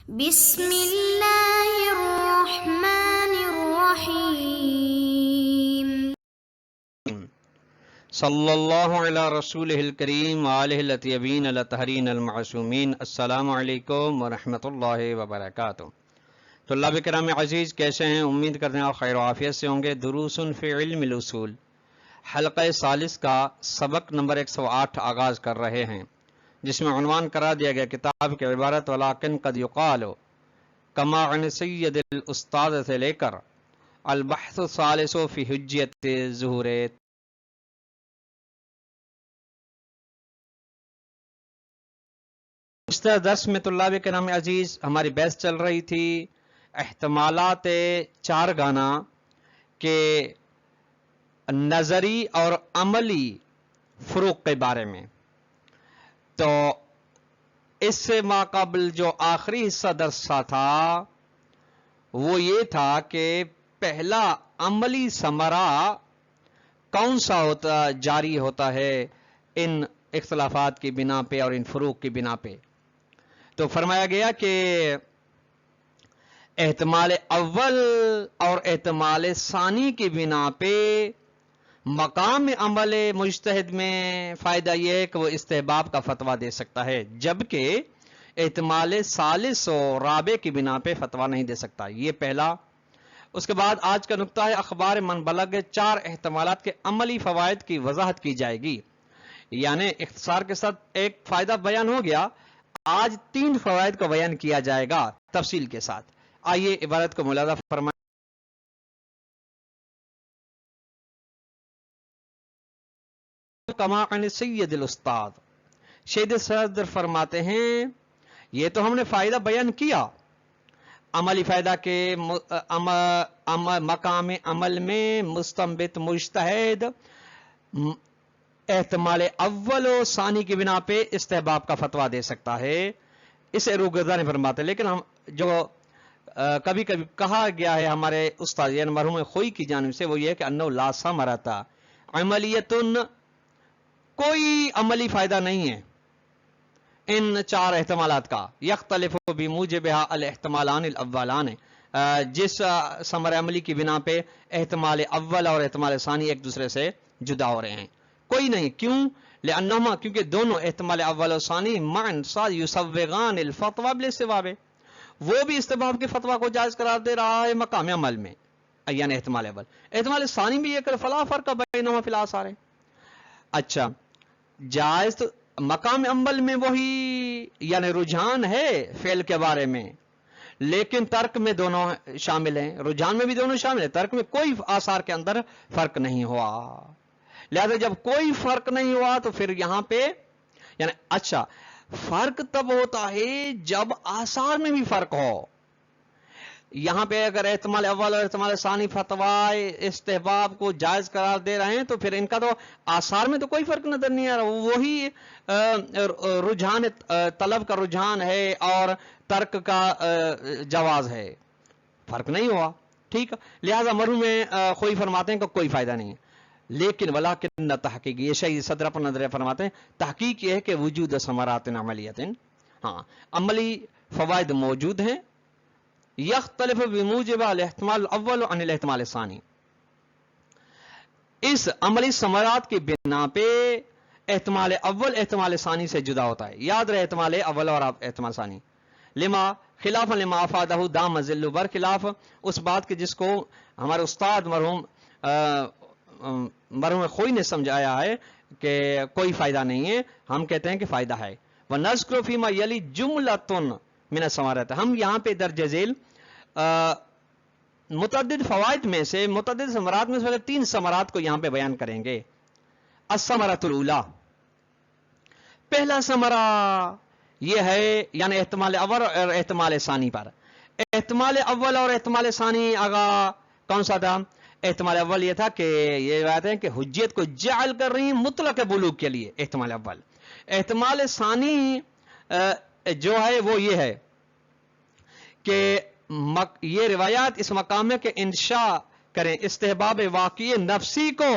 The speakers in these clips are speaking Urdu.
بسم اللہ الرحمن الرحیم صلی اللہ علی رسولہ الکریم وآلہ الطیبین الطاہرین المعصومین۔ السلام علیکم ورحمۃ اللہ وبرکاتہ۔ طلاب کرام عزیز، کیسے ہیں؟ امید کرتے ہیں آپ خیر و عافیت سے ہوں گے۔ دروس فی علم الاصول حلقہ ثالث کا سبق نمبر 108 آغاز کر رہے ہیں، جس میں عنوان قرار دیا گیا کتاب کی عبارت ولیکن قد یقال کما عن سید الاستاذ سے لے کر البحث الثالث فی حجیت ظہور۔ گزشتہ درس میں طلاب کرام عزیز ہماری بحث چل رہی تھی احتمالات چار گانا کے نظری اور عملی فروق کے بارے میں۔ تو اس سے ماقبل جو آخری حصہ درس تھا وہ یہ تھا کہ پہلا عملی ثمرہ کون سا جاری ہوتا ہے ان اختلافات کی بنا پہ اور ان فروق کی بنا پہ۔ تو فرمایا گیا کہ احتمال اول اور احتمال ثانی کی بنا پہ مقام عمل مجتہد میں فائدہ یہ ہے کہ وہ استحباب کا فتویٰ دے سکتا ہے، جبکہ احتمال ثالث و رابع کی بنا پہ فتویٰ نہیں دے سکتا۔ یہ پہلا۔ اس کے بعد آج کا نقطہ ہے اخبار من بلغ، چار احتمالات کے عملی فوائد کی وضاحت کی جائے گی، یعنی اختصار کے ساتھ ایک فائدہ بیان ہو گیا، آج 3 فوائد کو بیان کیا جائے گا تفصیل کے ساتھ۔ آئیے عبارت کو ملاحظہ فرمائیں۔ کما عن سید الاستاذ، سید صدر فرماتے ہیں یہ تو ہم نے فائدہ بیان کیا عملی فائدہ کے مقام عمل میں مستنبت مجتہد احتمال اول و ثانی کی بنا پہ استحباب کا فتویٰ دے سکتا ہے، اسے روگردانی فرماتے ہیں۔ لیکن ہم جو کبھی کبھی کہا گیا ہے ہمارے استاد یعنی مرحوم خوئی کی جانب سے، وہ یہ ہے کہ انہو لا ثمرۃ عملیتن، کوئی عملی فائدہ نہیں ہے ان 4 احتمالات کا، یختلف بموجبها الاحتمالان الاولان، جس ثمر عملی کی بنا پہ احتمال اول اور احتمال ثانی ایک دوسرے سے جدا ہو رہے ہیں، کوئی نہیں۔ کیوں؟ لأنہما، کیونکہ دونوں احتمال اول اور ثانی معاً یسوغان الفتوی بالاستحباب، وہ بھی استحباب کے فتویٰ کو جائز قرار دے رہا ہے مقام عمل میں، یعنی احتمال اول، احتمال ثانی بھی یہ کہ فلا فرق بینہما فی الآثار۔ اچھا، جائز تو مقام عمل میں وہی یعنی رجحان ہے فعل کے بارے میں، لیکن ترک میں دونوں شامل ہیں، رجحان میں بھی دونوں شامل ہیں، ترک میں کوئی آثار کے اندر فرق نہیں ہوا۔ لہذا جب کوئی فرق نہیں ہوا تو پھر یہاں پہ یعنی اچھا فرق تب ہوتا ہے جب آثار میں بھی فرق ہو۔ یہاں پہ اگر احتمال اول اور احتمال ثانی فتویٰ استحباب کو جائز قرار دے رہے ہیں تو پھر ان کا تو آثار میں تو کوئی فرق نظر نہیں آ رہا، وہی رجحان طلب کا رجحان ہے اور ترک کا جواز ہے، فرق نہیں ہوا، ٹھیک۔ لہذا مرحوم خوئی فرماتے ہیں کہ کوئی فائدہ نہیں ہے، لیکن ولیکن تحقیق، یہ شہید صدر اپنا نظریہ فرماتے ہیں، تحقیق یہ ہے کہ وجود ثمرات عملیت، ہاں عملی فوائد موجود ہیں، یختلف بموجب الاحتمال الاول عن الاحتمال الثانی، اس عملی ثمرات کی بنا پہ احتمال اول احتمال ثانی سے جدا ہوتا ہے، یاد رہے احتمال اول اور احتمال ثانی، لما خلاف لما افادہ دام ذل، برخلاف اس بات کے جس کو ہمارے استاد مرحوم خوئی نے سمجھایا ہے کہ کوئی فائدہ نہیں ہے، ہم کہتے ہیں کہ فائدہ ہے۔ وَنَذْكُرُ فِيمَا يَلِي جُمْلَةٌ مِنَ الثَّمَرَاتِ، ہم یہاں پہ درج ذیل متعدد فوائد میں سے متعدد ثمرات میں سے 3 ثمرات کو یہاں پہ بیان کریں گے۔ الثمرۃ الاولیٰ، پہلا ثمرہ یہ ہے یعنی احتمال اول اور احتمال ثانی پر۔ احتمال اول اور احتمال ثانی آگا کون سا تھا؟ احتمال اول یہ تھا کہ یہ بات ہے کہ حجیت کو جعل کر رہی ہیں مطلق بلوغ کے لیے، احتمال اول۔ احتمال ثانی جو ہے وہ یہ ہے کہ یہ روایات اس مقام میں کہ انشاء کریں استحباب واقعی نفسی کو،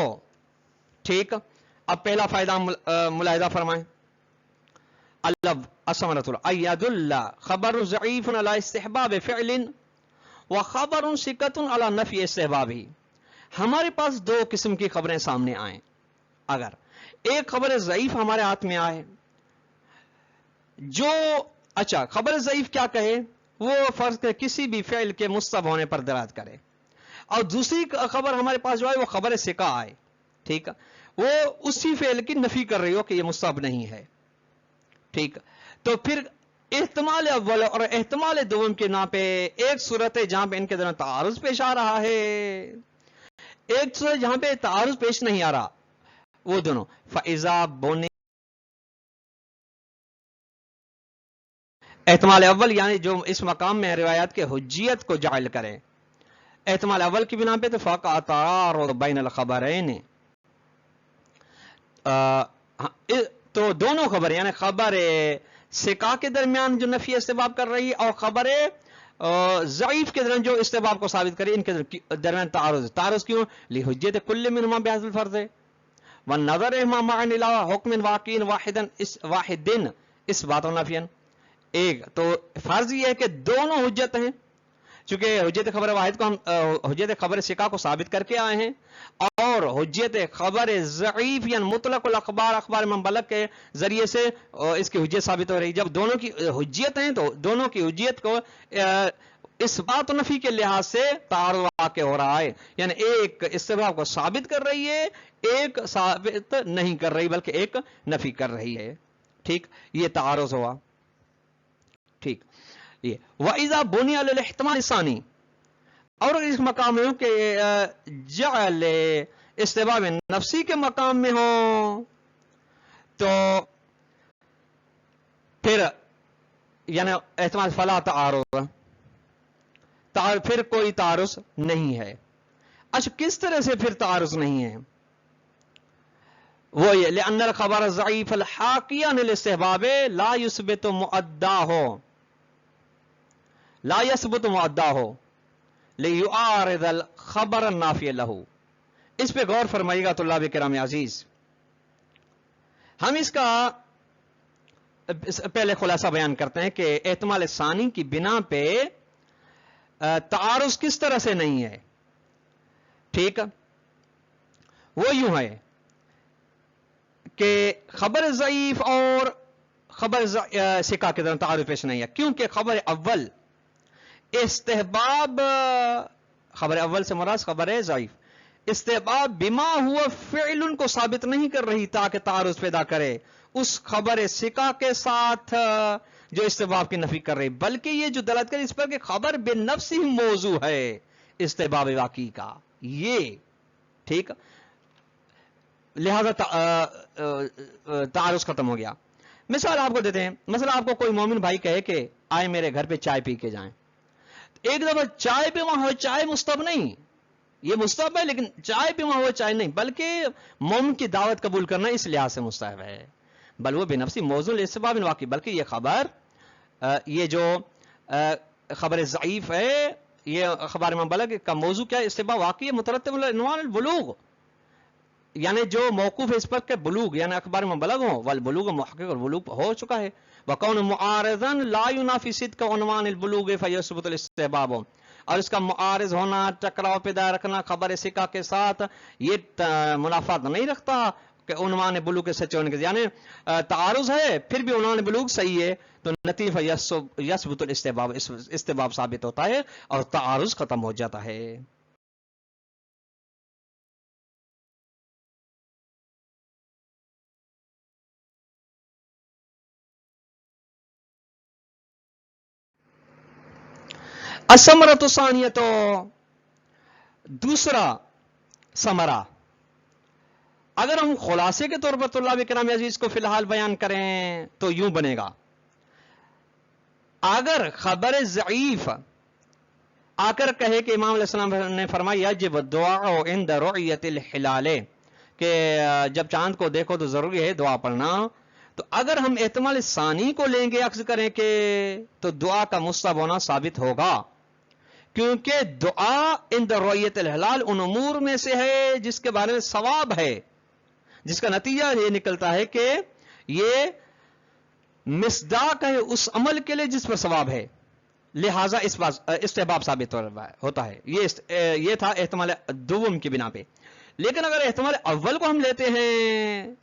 ٹھیک۔ اب پہلا فائدہ ملاحظہ فرمائیں، السمرۃ ایدل خبر ضعیف علی استحباب فعل و خبر ثقۃ علی نفی استحباب. ہمارے پاس دو قسم کی خبریں سامنے آئیں. اگر ایک خبر ضعیف ہمارے ہاتھ میں آئے جو اچھا خبر ضعیف کیا کہے وہ فرض کے کسی بھی فعل کے مستحب ہونے پر دلالت کرے, اور دوسری خبر ہمارے پاس جو ہے وہ خبر ثقہ آئے, ٹھیک, وہ اسی فعل کی نفی کر رہی ہو کہ یہ مستحب نہیں ہے, ٹھیک. تو پھر احتمال اول اور احتمال دوم کے نا پہ ایک صورت ہے جہاں پہ ان کے درمیان تعارض پیش آ رہا ہے, ایک صورت جہاں پہ تعارض پیش نہیں آ رہا, وہ دونوں فَإِذَا بُنِيَ. احتمال اول یعنی جو اس مقام میں روایات کے حجیت کو جعل کرے, احتمال اول کی بنا پہ تو فَقَعَ تَعَارُضُ بَيْنَ الْخَبَرَيْنِ, تو دونوں خبر یعنی خبر ثقہ کے درمیان جو نفی استحباب کر رہی اور خبر ضعیف کے درمیان جو استحباب کو ثابت کرے, ان کے درمیان تعارض. تعارض کیوں؟ لحجت کل منہما بحسب الفرض والنظر معا الى حکم واقع واحد اس بات و نفین. ایک تو فرض یہ ہے کہ دونوں حجت ہیں, چونکہ حجت خبر واحد کو ہم حجت خبر ثقہ کو ثابت کر کے آئے ہیں, اور حجت خبر ضعیف یعنی مطلق الاخبار اخبار من بلغ کے ذریعے سے اس کی حجت ثابت ہو رہی. جب دونوں کی حجت ہیں تو دونوں کی حجت کو اس بات و نفی کے لحاظ سے تعارض واقع ہو رہا ہے, یعنی ایک استحباب کو ثابت کر رہی ہے, ایک ثابت نہیں کر رہی بلکہ ایک نفی کر رہی ہے, ٹھیک. یہ تعارض ہوا, ٹھیک. یہ وَإِذَا بُنِيَ عَلَى الْاحْتِمَالِ الثَّانِي, اور اس مقام میں ہو کہ جعل استحباب نفسی کے مقام میں ہو تو پھر یعنی احتمال فلا تعارض, پھر کوئی تعارض نہیں ہے. اچھا کس طرح سے پھر تعارض نہیں ہے؟ وہ یہ لأن الخبر الضعیف الحاکی عن الاستحباب لا يثبت مؤداه لا يثبت مؤداه ليعارض الخبر النافی له. اس پہ غور فرمائیے گا طلاب کرام عزیز. ہم اس کا پہلے خلاصہ بیان کرتے ہیں کہ احتمال ثانی کی بنا پہ تعارض کس طرح سے نہیں ہے, ٹھیک. وہ یوں ہے کہ خبر ضعیف اور خبر ثقہ کے درمیان تعارض پیش نہیں ہے, کیونکہ خبر اول استحباب, خبر اول سے مراد خبر ضعیف استحباب بما ہوا فعل کو ثابت نہیں کر رہی تاکہ تعارض پیدا کرے اس خبر ثقہ کے ساتھ جو استحباب کی نفی کر رہی, بلکہ یہ جو دلالت کرے اس پر کہ خبر بے نفس ہی موضوع ہے استحباب واقعی کا, یہ ٹھیک. لہذا تعارض ختم ہو گیا. مثال آپ کو دیتے ہیں, مثلا آپ کو کوئی مومن بھائی کہے کہ آئے میرے گھر پہ چائے پی کے جائیں, ایک دفعہ چائے پہ وہاں ہو, چائے مستحب نہیں, یہ مستحب ہے لیکن چائے پہ وہاں ہو چائے نہیں, بلکہ مومن کی دعوت قبول کرنا اس لحاظ سے مستحب ہے, بل وہ بے نفسی موضوع استحباب واقعی, بلکہ یہ خبر یہ جو خبر ضعیف ہے یہ خبر من بلغ کا موضوع کیا ہے, استحباب واقعی مترتب عنوان البلوغ, یعنی جو موقوف ہے اس پر کہ بلوغ یعنی اخبار من بلغ ہو, والبلوغ محقق اور بلوغ ہو چکا ہے. وَقَوْنُ مُعَارِضًا لَا يُنَافِي صِدْقَ عُنْوَانِ الْبُلُوغِ فَيَثْبُتُ الْاِسْتِحْبَابُ, اور اس کا معارض ہونا, ٹکراؤ پیدا رکھنا خبر ثقہ کے ساتھ یہ منافات نہیں رکھتا کہ عنوان بلوغ کے سچے ہونے کے, یعنی تعارض ہے پھر بھی عنوان بلوغ صحیح ہے تو نتیجہ یثبت الاستحباب, استحباب ثابت ہوتا ہے اور تعارض ختم ہو جاتا ہے. الثمرۃ الثانیۃ, دوسرا ثمرہ, اگر ہم خلاصے کے طور پر طلاب کرام عزیز کو فی الحال بیان کریں تو یوں بنے گا. اگر خبر ضعیف آ کر کہے کہ امام علیہ السلام نے فرمایا یجب الدعاء عند رؤیت الہلال, کہ جب چاند کو دیکھو تو ضروری ہے دعا پڑھنا, تو اگر ہم احتمال ثانی کو لیں گے عکس کریں کہ تو دعا کا مستحب ہونا ثابت ہوگا, کیونکہ دعا عند رؤیت الہلال ان امور میں سے ہے جس کے بارے میں ثواب ہے, جس کا نتیجہ یہ نکلتا ہے کہ یہ مصداق ہے اس عمل کے لیے جس پر ثواب ہے، لہذا اس بات استحباب ثابت ہوتا ہے. یہ تھا احتمال دوم کی بنا پہ. لیکن اگر احتمال اول کو ہم لیتے ہیں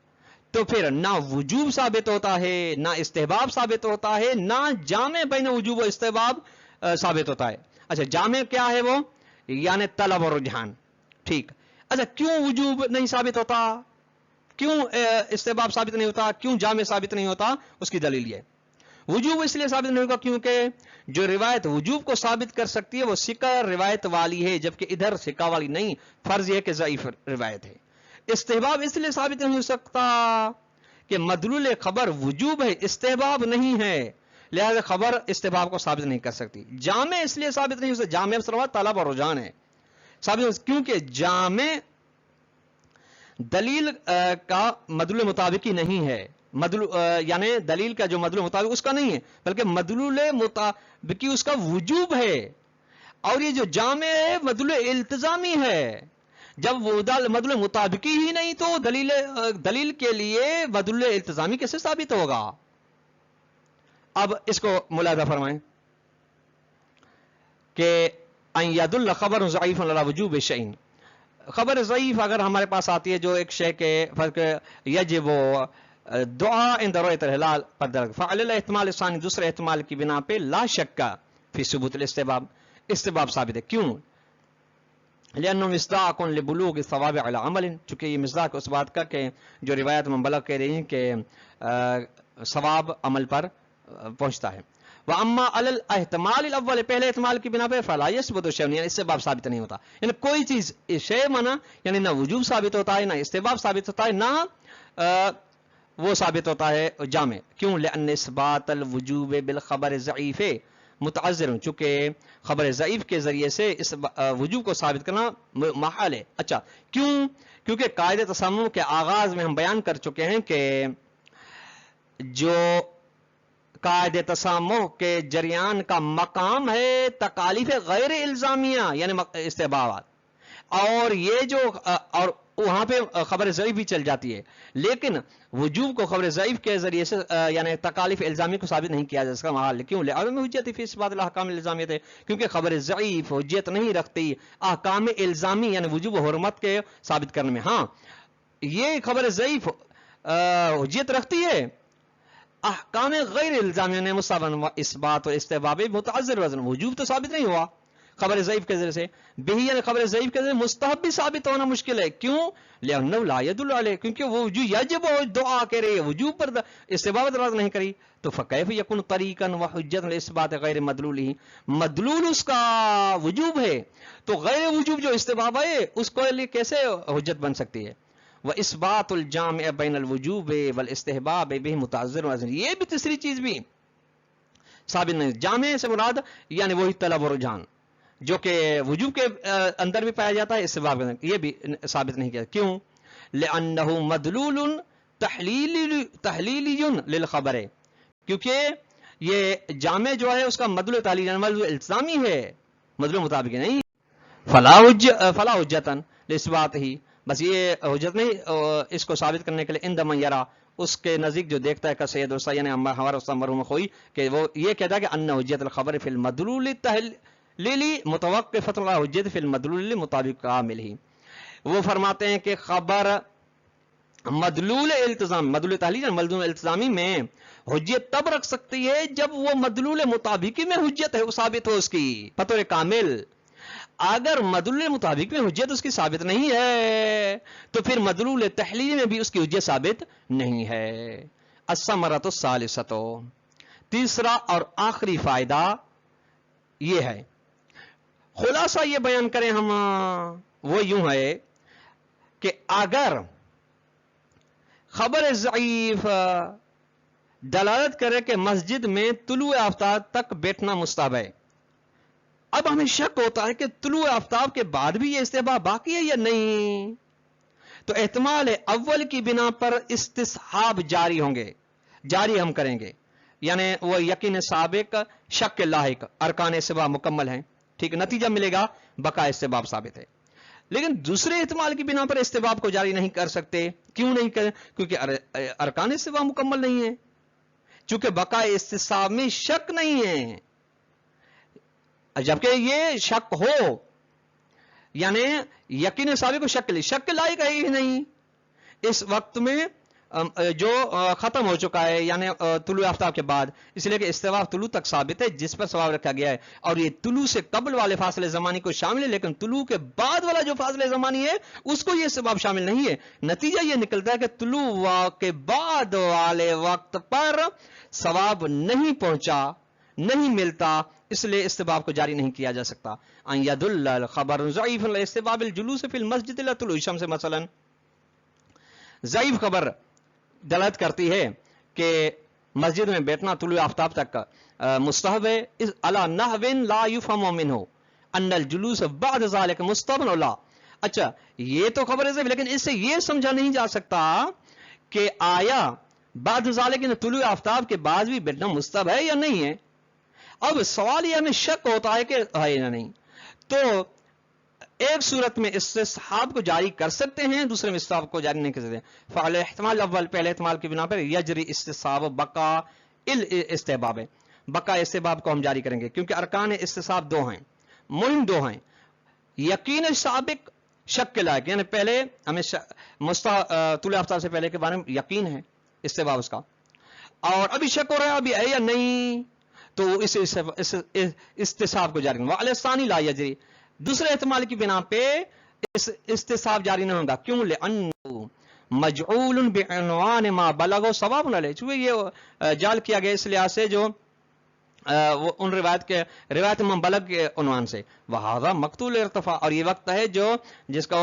تو پھر نہ وجوب ثابت ہوتا ہے، نہ استحباب ثابت ہوتا ہے، نہ جامع بین وجوب و استحباب ثابت ہوتا ہے. اچھا جامع کیا ہے وہ؟ یعنی طلب اور رجحان. ٹھیک. اچھا کیوں وجوب نہیں ثابت ہوتا، کیوں استحباب ثابت نہیں ہوتا، کیوں جامع ثابت نہیں ہوتا؟ اس کی دلیل یہ وجوب اس لیے ثابت نہیں ہوگا کیونکہ جو روایت وجوب کو ثابت کر سکتی ہے وہ ثقہ روایت والی ہے، جبکہ ادھر ثقہ والی نہیں، فرض یہ کہ ضعیف روایت ہے. استحباب اس لیے ثابت نہیں ہو سکتا کہ مدلول خبر وجوب ہے، استحباب نہیں ہے، لہذا خبر استحباب کو ثابت نہیں کر سکتی. جامع اس لیے ثابت نہیں ہو سکتا، جامع صرف طلب اور رجحان ہے ثابت، کیونکہ جامع دلیل کا مدلول مطابقی نہیں ہے، یعنی دلیل کا جو مدلول مطابق اس کا نہیں ہے، بلکہ مدلول مطابقی اس کا وجوب ہے. اور یہ جو جامع ہے مدلول التزامی ہے. جب وہ مدلول مطابقی ہی نہیں تو دلیل کے لیے مدلول التزامی کیسے ثابت ہوگا؟ اب اس کو ملاحظہ فرمائیں کہ ان يدل خبر ضعیف علی وجوب شیء، خبر ضعیف اگر ہمارے پاس آتی ہے جو ایک شے کے فرق یجب دعا عند رؤیت الہلال پر درج فعل الاحتمال الثانی، دوسرے احتمال کی بنا پہ لا شک فی ثبوت الاستحباب، استحباب ثابت ہے. کیوں؟ لأنه مصداق لبلوغ الثواب على عمل، چونکہ یہ مصداق اس بات کا کہ جو روایت منبلغ کہہ رہی ہیں کہ ثواب عمل پر پہنچتا ہے. واما علی الاحتمال الاول، پہلے احتمال کی بنا پہ فلا یثبت شیء، یعنی استحباب ثابت نہیں ہوتا، یعنی کوئی چیز شے مانا یعنی نہ وجوب ثابت ہوتا ہے، نہ استحباب ثابت ہوتا ہے، نہ وہ ثابت ہوتا ہے جامع. کیوں؟ لأن اثبات الوجوب بالخبر ضعیف متعذر، چونکہ خبر ضعیف کے ذریعے سے اس وجوب کو ثابت کرنا محال ہے. اچھا کیوں؟ کیونکہ قاعدہ تسمم کے آغاز میں ہم بیان کر چکے ہیں کہ جو قاعدہ تسمم کے جریان کا مقام ہے تکالیف غیر الزامیہ یعنی استحبابات، اور یہ جو اور وہاں پہ خبر ضعیف بھی چل جاتی ہے، لیکن وجوب کو خبر ضعیف کے ذریعے سے یعنی تکالیف الزامی کو ثابت نہیں کیا جا سکتا محال. کیوں؟ لعدم حجت فی اثبات الاحکام الالزامیہ ہے، کیونکہ خبر ضعیف حجت نہیں رکھتی احکام الزامی یعنی وجوب و حرمت کے ثابت کرنے میں. ہاں یہ خبر ضعیف حجت رکھتی ہے احکام غیر الزامیہ نے مستحبن و اثبات و استحباب متعذر وزن، وجوب تو ثابت نہیں ہوا خبر ضعیف کے ذریعے سے، بہی یعنی خبر ضعیف کے ذریعے مستحب بھی ثابت ہونا مشکل ہے. کیوں؟ لأنه لا يدل علیہ، کیونکہ وہ جو یجب دعا کہہ رہی ہے وجوب پر استحباب دراز نہیں کری، تو فکیف یکون طریقا و حجت الاثبات غیر مدلول ہی، مدلول اس کا وجوب ہے تو غیر وجوب جو استحباب ہے اس کو لیے کیسے حجت بن سکتی ہے؟ واثبات الجامع بین الوجوب والاستحباب به متعذر وزن، یہ بھی تیسری چیز بھی ثابت نہیں. جامع سے مراد یعنی وہی طلب و رجحان جو کہ وجوب کے اندر بھی پایا جاتا ہے، استحباب کے اندر یہ بھی ثابت نہیں کیا. کیوں؟ لأنه مدلول تحلیلی للخبر، کیونکہ یہ جامع جو ہے اس کا مدلول تحلیل مدلول الزامی ہے، مدلول مطابق نہیں. فلا حجتا لإثبات ہی، بس یہ حجت نہیں اس کو ثابت کرنے کے لیے عند من یرا، اس کے نزدیک جو دیکھتا ہے کہ سید استاد یعنی ہمارا استاد مرحوم خوئی کہ وہ یہ کہتا ہے کہ ان حجت الخبر فی المدلول التحلیلی متوقفۃ علی حجت فی المدلول مطابق کامل ہی. وہ فرماتے ہیں کہ خبر مدلول التزام، مدلول تحلیل مدلول التزامی میں حجت تب رکھ سکتی ہے جب وہ مدلول مطابقی میں حجت ہے وہ ثابت ہو اس کی بطور کامل. اگر مدلول مطابق میں حجت اس کی ثابت نہیں ہے تو پھر مدلول تحلیل میں بھی اس کی حجت ثابت نہیں ہے. الثمرۃ الثالثۃ، تیسرا اور آخری فائدہ یہ ہے، خلاصہ یہ بیان کریں ہم وہ یوں ہے کہ اگر خبر ضعیف دلالت کرے کہ مسجد میں طلوع آفتاب تک بیٹھنا مستحب ہے، اب ہمیں شک ہوتا ہے کہ طلوع آفتاب کے بعد بھی یہ استحباب باقی ہے یا نہیں، تو احتمال اول کی بنا پر استصحاب جاری ہوں گے، جاری ہم کریں گے، یعنی وہ یقین سابق شک لاحق، ارکان استحباب مکمل ہیں، ٹھیک، نتیجہ ملے گا بقا استحباب ثابت ہے. لیکن دوسرے احتمال کی بنا پر استحباب کو جاری نہیں کر سکتے. کیوں نہیں کریں؟ کیونکہ ارکان استحباب مکمل نہیں ہے. چونکہ بقائے استصحاب میں شک نہیں ہے، جبکہ یہ شک ہو یعنی یقین ثابت کو شک لائق ہے ہی نہیں اس وقت میں جو ختم ہو چکا ہے، یعنی طلوع آفتاب کے بعد، اس لیے کہ استوا طلوع تک ثابت ہے جس پر ثواب رکھا گیا ہے، اور یہ طلوع سے قبل والے فاصلے زمانی کو شامل ہے، لیکن طلوع کے بعد والا جو فاصلے زمانی ہے اس کو یہ ثواب شامل نہیں ہے۔ نتیجہ یہ نکلتا ہے کہ طلوع کے بعد والے وقت پر ثواب نہیں پہنچا، نہیں ملتا، اس لیے استحباب کو جاری نہیں کیا جا سکتا۔ ان يدل الخبر ضعیف الاستحباب الجلوس فی المسجد الى طلوع الشمس مثلا، ضعیف خبر دلالت کرتی ہے کہ مسجد میں بیٹھنا طلوع آفتاب تک مستحب ہے، علی نحو لا یفہم منہ ان الجلوس بعد ذلك مستحب لا۔ اچھا یہ تو خبر ہے، لیکن اس سے یہ سمجھا نہیں جا سکتا کہ آیا بعد ذلك طلوع آفتاب کے بعد بھی بیٹھنا مستحب ہے یا نہیں ہے۔ اب سوال یہ ہمیں شک ہوتا ہے کہ ہے یا نہیں، تو ایک صورت میں استصحاب کو جاری کر سکتے ہیں، دوسرے میں استصحاب کو جاری نہیں کر سکتے۔ فعل احتمال اول، پہلے احتمال کی بنا پر یجری استصحاب بقا الاستحباب ہے، بقا استحباب کو ہم جاری کریں گے، کیونکہ ارکان استصحاب دو ہیں، مہم دو ہیں، یقین سابق، شک کے لائق، یعنی پہلے ہمیں طلوع آفتاب سے پہلے کے بارے میں یقین ہے استحباب اس کا، اور ابھی شک ہو رہا ہے ابھی ہے یا نہیں، تو اس استصحاب کو جاری کریں گے۔ وعلی الثانی لا یجری، دوسرے احتمال کی بنا پہ استصحاب جاری نہیں ہوگا، کیوں؟ لأنه مجعول بعنوان ما بلغ ثواب علیہ، چونکہ یہ جعل کیا گیا اس لحاظ سے جو ان روایت من بلغ کے عنوان سے، وہذا مقتول ارتفاع، اور یہ وقت ہے جو جس کا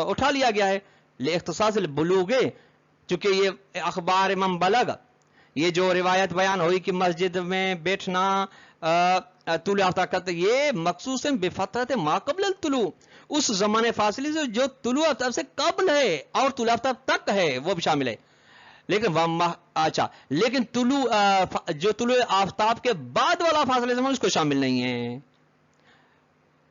اٹھا لیا گیا ہے، لاختصاص البلوغ، چونکہ یہ اخبار من بلغ، یہ جو روایت بیان ہوئی کہ مسجد میں بیٹھنا طلوع آفتاب تک، یہ مخصوص بفترت ما قبل الطلوع، اس زمانے فاصلے سے جو طلوع آفتاب سے قبل ہے اور طلوع آفتاب تک ہے وہ بھی شامل ہے، لیکن اچھا لیکن جو طلوع آفتاب کے بعد والا فاصلے زمان اس کو شامل نہیں ہے۔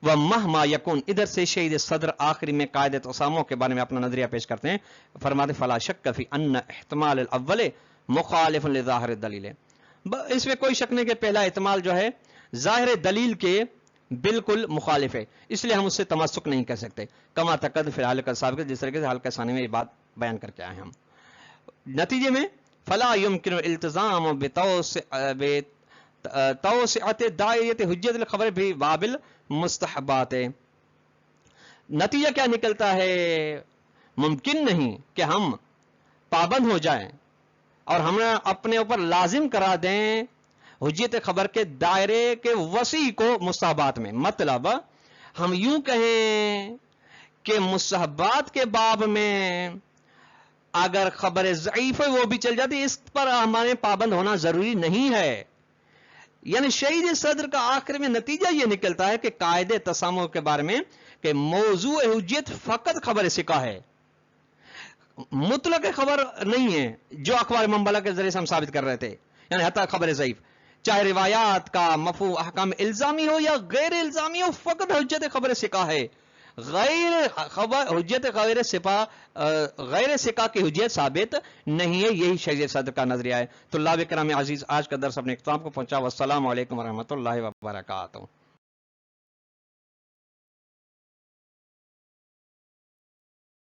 وَمَهْمَا يَكُونْ، ادھر سے شہید صدر آخری میں قاعدہ تسامح کے بارے میں اپنا نظریہ پیش کرتے ہیں، فرماتے فلا شک فی ان احتمال الاول مخالف لظاہر الدلیل، اس میں کوئی شک نہیں کہ پہلا احتمال جو ہے ظاہر دلیل کے بالکل مخالف ہے، اس لیے ہم اس سے تمسک نہیں کر سکتے، کما تقدم فی الحال کا سابق، جس طریقے سے حال کا ثانی میں یہ بات بیان کر کے آئے ہم۔ نتیجے میں فلا يمكن الالتزام بتوسعۃ دائرۃ حجت الخبر بباب المستحبات، نتیجہ کیا نکلتا ہے؟ ممکن نہیں کہ ہم پابند ہو جائیں اور ہم اپنے اوپر لازم کرا دیں حجت خبر کے دائرے کے وسیع کو مستحبات میں، مطلب ہم یوں کہیں کہ مستحبات کے باب میں اگر خبر ضعیف ہے وہ بھی چل جاتی، اس پر ہمارے پابند ہونا ضروری نہیں ہے۔ یعنی شہید صدر کا آخر میں نتیجہ یہ نکلتا ہے کہ قاعدے تسامح کے بارے میں کہ موضوع حجت فقط خبر ثقہ ہے، مطلق خبر نہیں ہے، جو اخبار منبلہ کے ذریعے سے ہم ثابت کر رہے تھے، یعنی حتی خبر ضعیف، چاہے روایات کا مفہوم احکام الزامی ہو یا غیر الزامی ہو، فقط حجت خبر ثقہ ہے، حجت غیر ثقہ کی حجت ثابت نہیں ہے، یہی شہید صدر کا نظریہ ہے۔ طلاب کرام عزیز، آج کا درس اپنے اختتام کو پہنچا، والسلام علیکم ورحمۃ اللہ وبرکاتہ۔